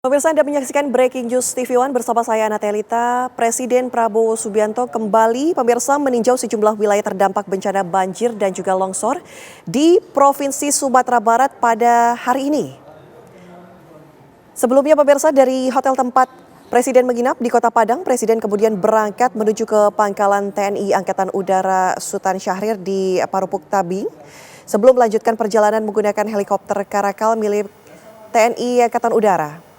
Pemirsa, Anda menyaksikan Breaking News TV One bersama saya Anatelita. Presiden Prabowo Subianto kembali pemirsa meninjau sejumlah wilayah terdampak bencana banjir dan juga longsor di Provinsi Sumatera Barat pada hari ini. Sebelumnya pemirsa, dari hotel tempat Presiden menginap di Kota Padang, Presiden kemudian berangkat menuju ke Pangkalan TNI Angkatan Udara Sultan Syahrir di Parupuk Tabing sebelum melanjutkan perjalanan menggunakan helikopter Karakal milik TNI Angkatan Udara.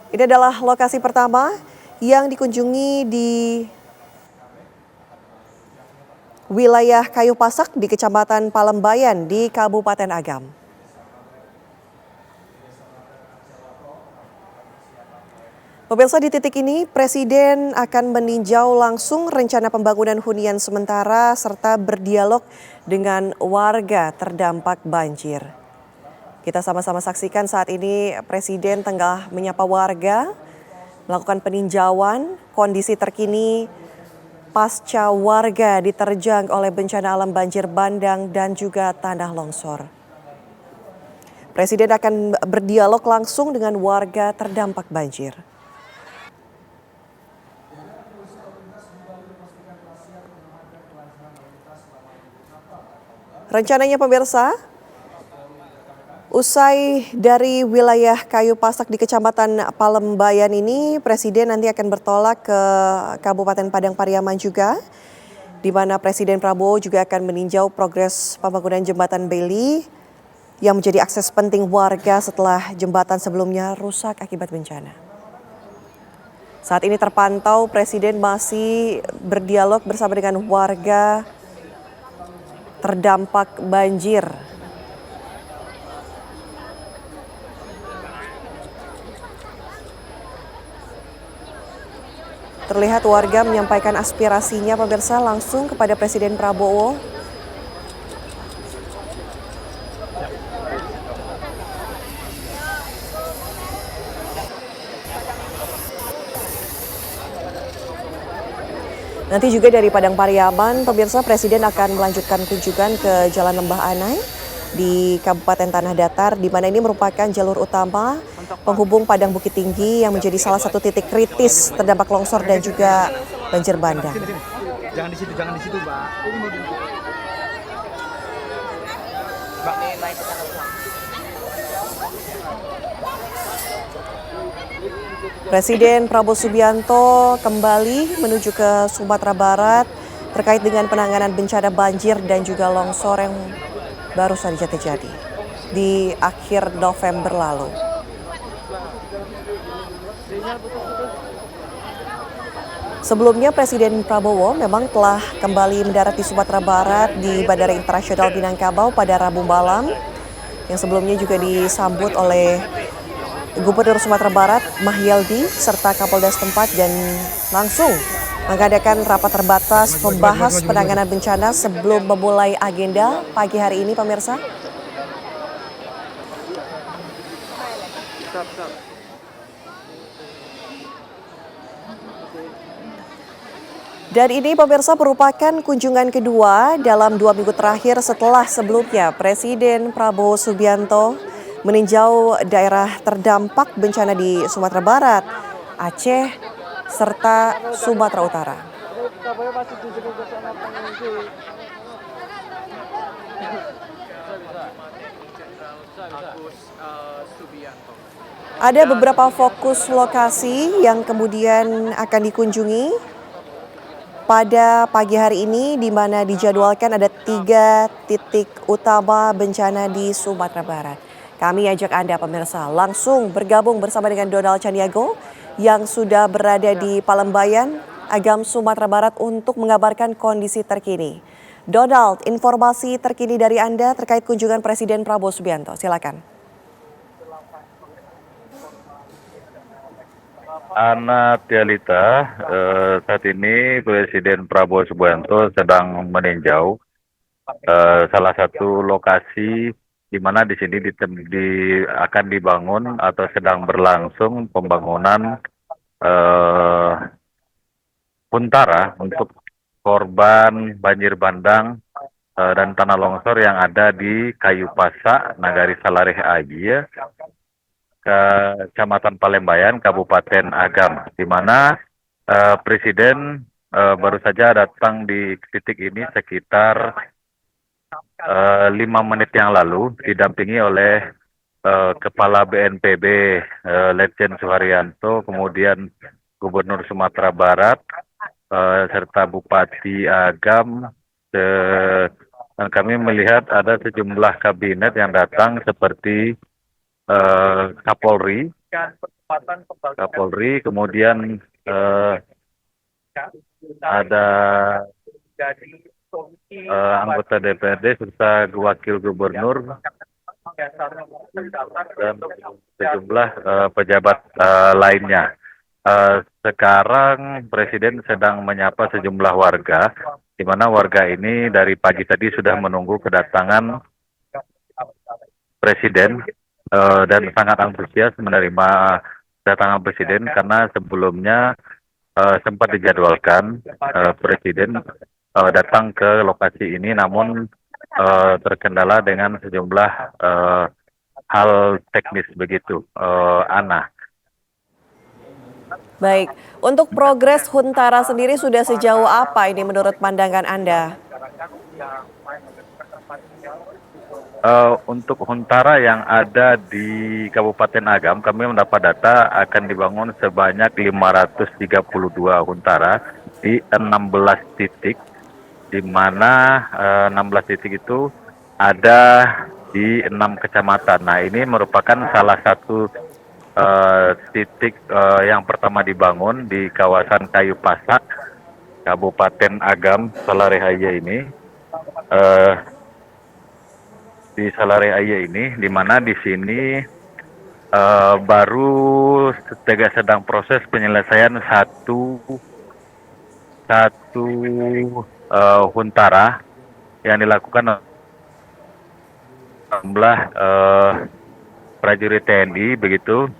Ini adalah lokasi pertama yang dikunjungi di wilayah Kayu Pasak di Kecamatan Palembayan di Kabupaten Agam. Pemirsa, di titik ini Presiden akan meninjau langsung rencana pembangunan hunian sementara serta berdialog dengan warga terdampak banjir. Kita sama-sama saksikan saat ini Presiden tengah menyapa warga, melakukan peninjauan kondisi terkini pasca warga diterjang oleh bencana alam banjir bandang dan juga tanah longsor. Presiden akan berdialog langsung dengan warga terdampak banjir. Rencananya pemirsa, usai dari wilayah Kayu Pasak di Kecamatan Palembayan ini, Presiden nanti akan bertolak ke Kabupaten Padang Pariaman juga, di mana Presiden Prabowo juga akan meninjau progres pembangunan jembatan Beli yang menjadi akses penting warga setelah jembatan sebelumnya rusak akibat bencana. Saat ini terpantau Presiden masih berdialog bersama dengan warga terdampak banjir. Terlihat warga menyampaikan aspirasinya pemirsa langsung kepada Presiden Prabowo. Nanti juga dari Padang Pariaman, pemirsa, Presiden akan melanjutkan kunjungan ke Jalan Lembah Anai di Kabupaten Tanah Datar, di mana ini merupakan jalur utama penghubung Padang Bukit Tinggi yang menjadi salah satu titik kritis terdampak longsor dan juga banjir bandang. Jangan di situ, Mbak. Presiden Prabowo Subianto kembali menuju ke Sumatera Barat terkait dengan penanganan bencana banjir dan juga longsor yang baru saja terjadi di akhir November lalu. Sebelumnya Presiden Prabowo memang telah kembali mendarat di Sumatera Barat di Bandara Internasional Minangkabau pada Rabu malam, yang sebelumnya juga disambut oleh Gubernur Sumatera Barat Mahyeldi serta Kapolda setempat dan langsung mengadakan rapat terbatas membahas penanganan bencana sebelum memulai agenda pagi hari ini pemirsa. Dan ini pemirsa merupakan kunjungan kedua dalam 2 minggu terakhir setelah sebelumnya Presiden Prabowo Subianto meninjau daerah terdampak bencana di Sumatera Barat, Aceh, serta Sumatera Utara. Ada beberapa fokus lokasi yang kemudian akan dikunjungi pada pagi hari ini, di mana dijadwalkan ada 3 titik utama bencana di Sumatera Barat. Kami ajak Anda pemirsa langsung bergabung bersama dengan Donald Caniago yang sudah berada di Palembayan, Agam, Sumatera Barat untuk mengabarkan kondisi terkini. Donald, informasi terkini dari Anda terkait kunjungan Presiden Prabowo Subianto, silakan. Anatelita, saat ini Presiden Prabowo Subianto sedang meninjau salah satu lokasi di mana di sini akan dibangun atau sedang berlangsung pembangunan huntara untuk korban banjir bandang dan tanah longsor yang ada di Kayu Pasak, Nagari Salareh Aji, ya. Kecamatan Palembayan, Kabupaten Agam, di mana Presiden baru saja datang di titik ini sekitar 5 menit yang lalu, didampingi oleh Kepala BNPB Letjen Suharyanto, kemudian Gubernur Sumatera Barat, serta Bupati Agam. Dan kami melihat ada sejumlah kabinet yang datang seperti Kapolri, kemudian ada anggota DPRD serta wakil gubernur dan sejumlah pejabat lainnya. Sekarang Presiden sedang menyapa sejumlah warga, di mana warga ini dari pagi tadi sudah menunggu kedatangan Presiden dan sangat antusias menerima kedatangan Presiden karena sebelumnya sempat dijadwalkan Presiden datang ke lokasi ini, namun terkendala dengan sejumlah hal teknis begitu, Ana. Baik, untuk progres Huntara sendiri sudah sejauh apa ini menurut pandangan Anda? Untuk Huntara yang ada di Kabupaten Agam, kami mendapat data akan dibangun sebanyak 532 Huntara di 16 titik, di mana 16 titik itu ada di 6 kecamatan. Nah, ini merupakan salah satu titik yang pertama dibangun di kawasan Kayu Pasak, Kabupaten Agam, Salarehaya ini. Di Salarehaya ini, di mana di sini baru sedang proses penyelesaian satu Huntara yang dilakukan jumlah prajurit TNI begitu,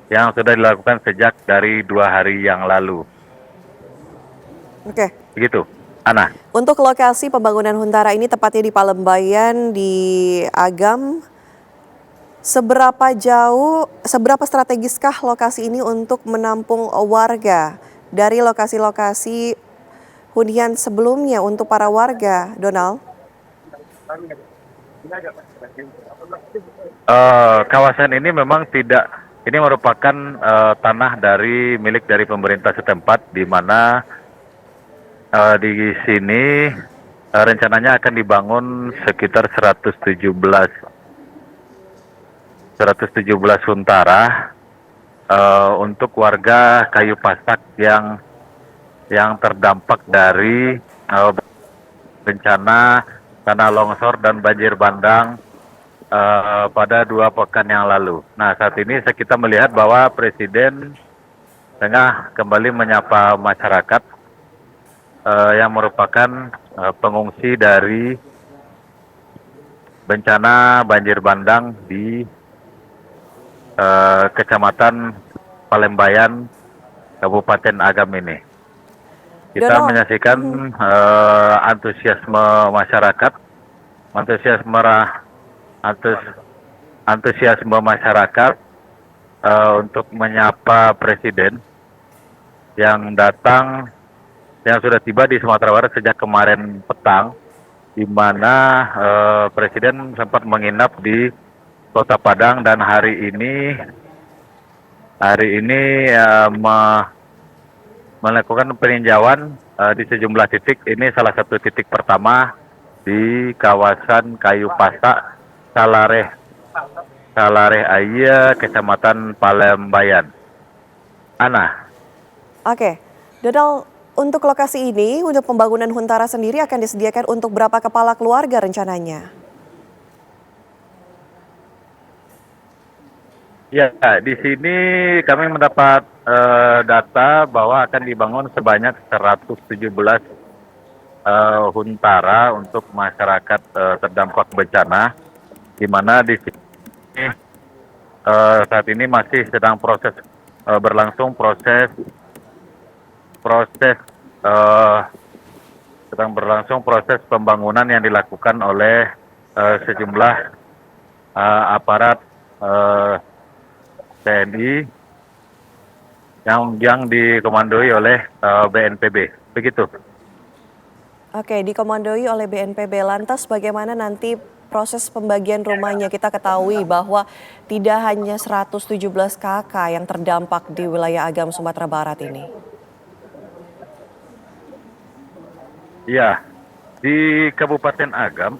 yang sudah dilakukan sejak dari 2 hari yang lalu. Oke. Begitu, Ana. Untuk lokasi pembangunan Huntara ini tepatnya di Palembayan, di Agam, seberapa strategiskah lokasi ini untuk menampung warga dari lokasi-lokasi hunian sebelumnya untuk para warga, Donald? Kawasan ini memang ini merupakan tanah milik dari pemerintah setempat, di mana di sini rencananya akan dibangun sekitar 117 Huntara untuk warga Kayu Pasak yang terdampak dari bencana tanah longsor dan banjir bandang pada 2 pekan yang lalu. Nah, saat ini kita melihat bahwa Presiden tengah kembali menyapa masyarakat yang merupakan pengungsi dari bencana banjir bandang di Kecamatan Palembayan, Kabupaten Agam ini. Kita menyaksikan antusiasme masyarakat, antusiasme masyarakat untuk menyapa Presiden yang sudah tiba di Sumatera Barat sejak kemarin petang, di mana Presiden sempat menginap di Kota Padang dan hari ini melakukan peninjauan di sejumlah titik. Ini salah satu titik pertama di kawasan Kayu Pasak, Salarehaya, Kecamatan Palembayan. Ana. Oke, Donald, untuk lokasi ini, untuk pembangunan Huntara sendiri akan disediakan untuk berapa kepala keluarga rencananya? Ya, di sini kami mendapat data bahwa akan dibangun sebanyak 117 Huntara untuk masyarakat terdampak bencana, di mana di sini saat ini masih sedang berlangsung proses pembangunan yang dilakukan oleh sejumlah aparat TNI yang dikomandoi oleh BNPB. Begitu. Oke, dikomandoi oleh BNPB. Lantas bagaimana nanti proses pembagian rumahnya? Kita ketahui bahwa tidak hanya 117 kakak yang terdampak di wilayah Agam Sumatera Barat ini. Ya, di Kabupaten Agam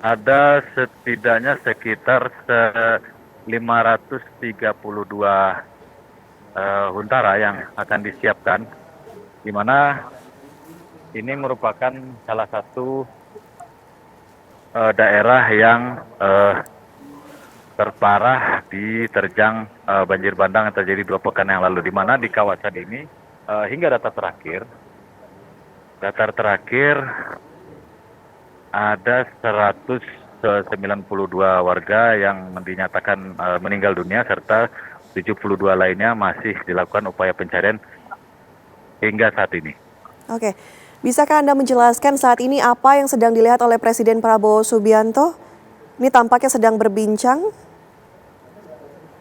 ada setidaknya sekitar 532 huntara yang akan disiapkan, di mana ini merupakan salah satu daerah yang terparah diterjang banjir bandang yang terjadi 2 pekan yang lalu, di mana di kawasan ini hingga data terakhir ada 192 warga yang dinyatakan meninggal dunia serta 72 lainnya masih dilakukan upaya pencarian hingga saat ini. Oke, bisakah Anda menjelaskan saat ini apa yang sedang dilihat oleh Presiden Prabowo Subianto? Ini tampaknya sedang berbincang.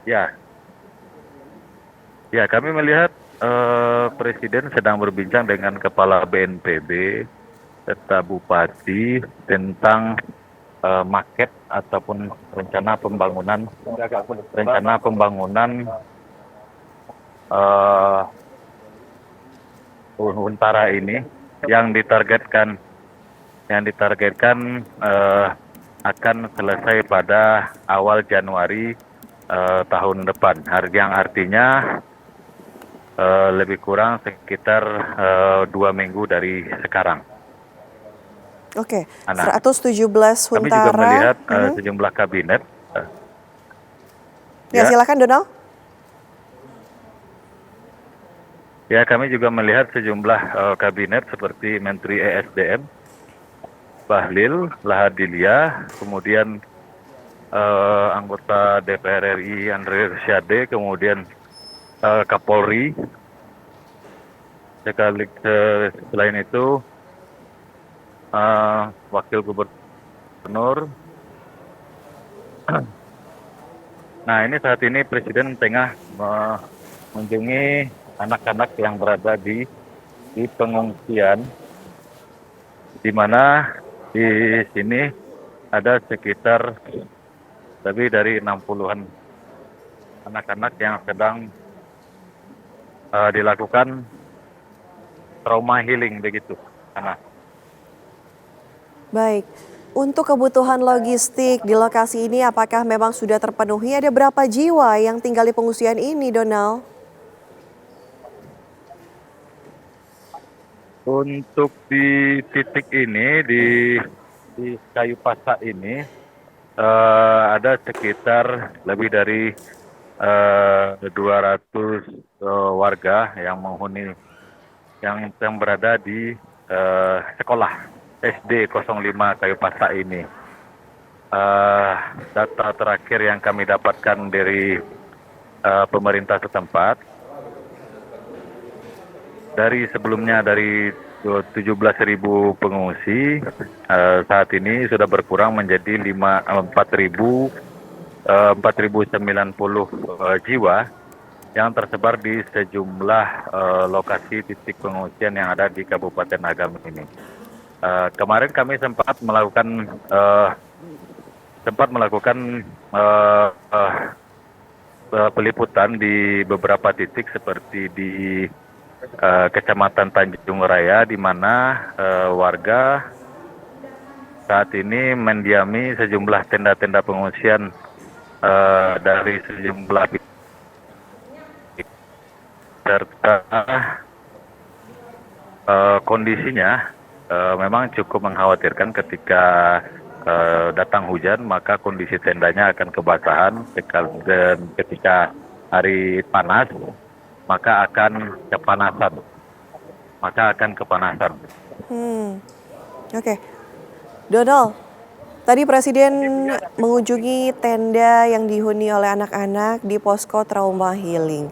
Ya, kami melihat Presiden sedang berbincang dengan Kepala BNPB serta Bupati tentang maket ataupun rencana pembangunan huntara ini yang ditargetkan akan selesai pada awal Januari tahun depan. Yang artinya lebih kurang sekitar 2 minggu dari sekarang. Oke, Ana. 117 Kami juga huntara. melihat sejumlah kabinet. Ya, silakan Donald. Ya, kami juga melihat sejumlah kabinet seperti Menteri ESDM, Bahlil Lahadilia, kemudian anggota DPR RI Andre Rosiade, kemudian Kapolri. Selain itu, Wakil Gubernur. Nah, ini saat ini Presiden tengah mengunjungi anak-anak yang berada di pengungsian, di mana di sini ada sekitar lebih dari 60-an anak-anak yang sedang dilakukan trauma healing begitu. Baik, untuk kebutuhan logistik di lokasi ini apakah memang sudah terpenuhi? Ada berapa jiwa yang tinggal di pengungsian ini, Donald? Untuk di titik ini, di Kayu Pasa ini, ada sekitar lebih dari 200 warga yang menghuni, yang berada di sekolah SD 05 Kayu Pasa ini. Data terakhir yang kami dapatkan dari pemerintah setempat, dari sebelumnya dari 17.000 pengungsi, saat ini sudah berkurang menjadi 4.090 jiwa yang tersebar di sejumlah lokasi titik pengungsian yang ada di Kabupaten Agam ini. Kemarin kami sempat melakukan peliputan di beberapa titik seperti di Kecamatan Tanjung Raya, di mana warga saat ini mendiami sejumlah tenda-tenda pengungsian dari sejumlah serta kondisinya memang cukup mengkhawatirkan. Ketika datang hujan, maka kondisi tendanya akan kebasahan, dan ketika hari panas maka akan kepanasan. Oke, Donald, tadi Presiden mengunjungi tenda yang dihuni oleh anak-anak di posko trauma healing.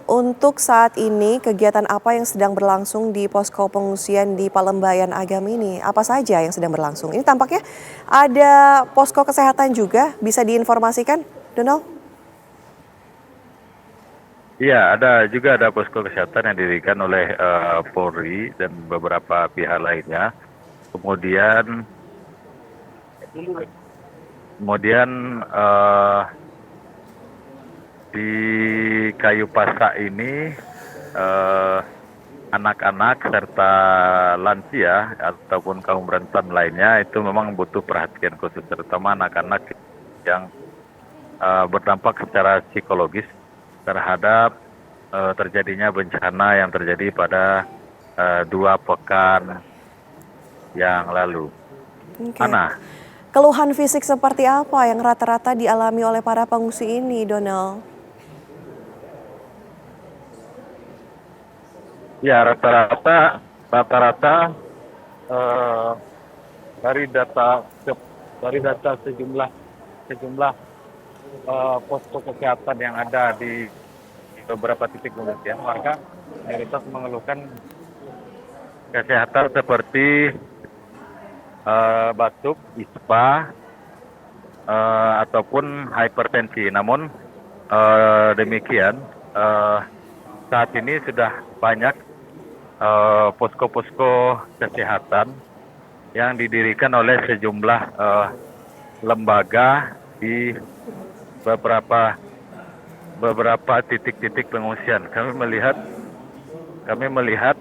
untuk saat ini kegiatan apa yang sedang berlangsung di posko pengungsian di Palembayan Agam ini? Apa saja yang sedang berlangsung? Ini tampaknya ada posko kesehatan juga, bisa diinformasikan, Donald? Iya, ada posko kesehatan yang didirikan oleh Polri dan beberapa pihak lainnya. Kemudian di Kayu Pasak ini anak-anak serta lansia ataupun kaum rentan lainnya itu memang butuh perhatian khusus, terutama anak-anak yang berdampak secara psikologis terhadap terjadinya bencana yang terjadi pada 2 pekan yang lalu. Oke. Ana, Keluhan fisik seperti apa yang rata-rata dialami oleh para pengungsi ini, Donald? ya rata-rata eh, dari data sejumlah posko kesehatan yang ada di beberapa titik pengungsian, warga mayoritas mengeluhkan kesehatan seperti batuk, ispa, ataupun hipertensi. Namun demikian saat ini sudah banyak posko-posko kesehatan yang didirikan oleh sejumlah lembaga di beberapa titik-titik pengungsian. Kami melihat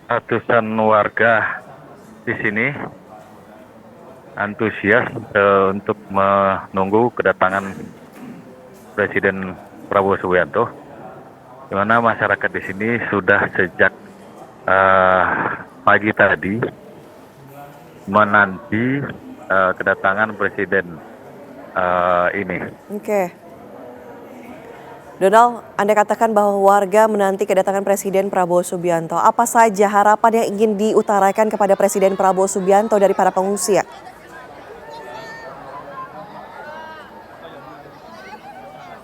ratusan warga di sini antusias untuk menunggu kedatangan Presiden Prabowo Subianto, di mana masyarakat di sini sudah sejak pagi tadi menanti kedatangan Presiden ini. Oke. Donald, Anda katakan bahwa warga menanti kedatangan Presiden Prabowo Subianto. Apa saja harapan yang ingin diutarakan kepada Presiden Prabowo Subianto dari para pengungsi?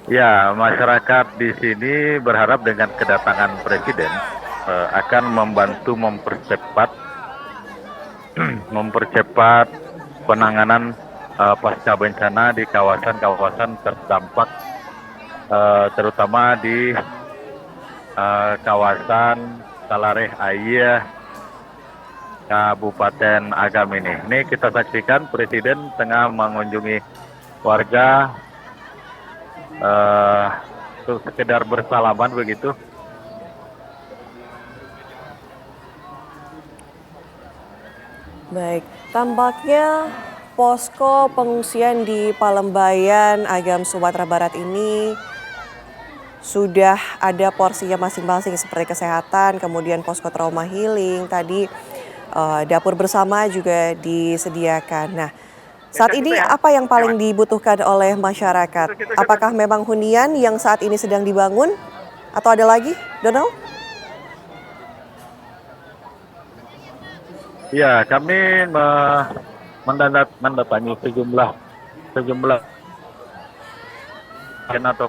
Ya, masyarakat di sini berharap dengan kedatangan Presiden akan membantu mempercepat penanganan pasca bencana di kawasan-kawasan terdampak, terutama di kawasan Talareh Ayah, Kabupaten Agam ini. Ini kita saksikan Presiden tengah mengunjungi warga untuk sekedar bersalaman begitu. Baik, tampaknya posko pengungsian di Palembayan Agam Sumatera Barat ini sudah ada porsinya masing-masing seperti kesehatan, kemudian posko trauma healing, tadi dapur bersama juga disediakan. Nah, saat ini apa yang paling dibutuhkan oleh masyarakat? Apakah memang hunian yang saat ini sedang dibangun atau ada lagi, Donald? Ya, kami mendatangi sejumlah atau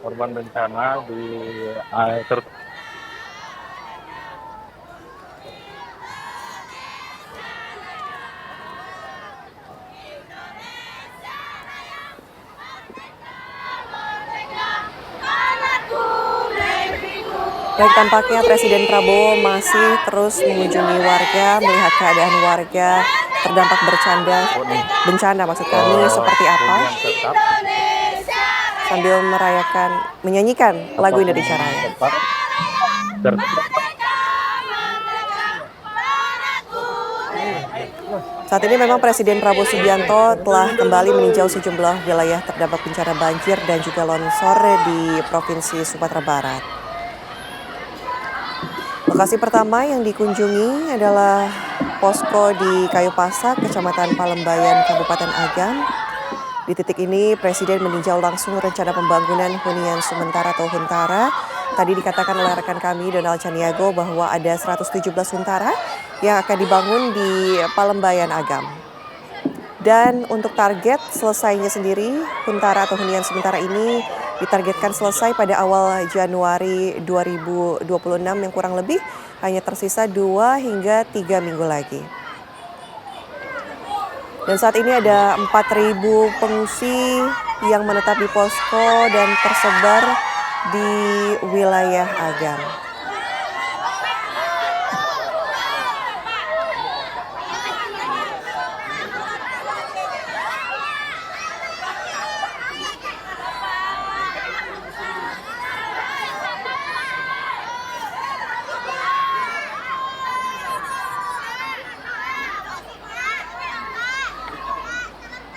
korban bencana di Baik, tampaknya Presiden Prabowo masih terus mengunjungi warga, melihat keadaan warga terdampak bencana maksud kami seperti apa, sambil menyanyikan lagu Indonesia Raya. Saat ini memang Presiden Prabowo Subianto telah kembali meninjau sejumlah wilayah terdampak bencana banjir dan juga longsor di Provinsi Sumatera Barat. Lokasi pertama yang dikunjungi adalah posko di Kayu Pasak, Kecamatan Palembayan, Kabupaten Agam. Di titik ini, Presiden meninjau langsung rencana pembangunan hunian sementara atau Huntara Tadi dikatakan oleh rekan kami Donald Caniago bahwa ada 117 huntara yang akan dibangun di Palembayan Agam. Dan untuk target selesainya sendiri, huntara atau hunian sementara ini ditargetkan selesai pada awal Januari 2026 yang kurang lebih hanya tersisa 2 hingga 3 minggu lagi. Dan saat ini ada 4.000 pengungsi yang menetap di posko dan tersebar di wilayah Agam.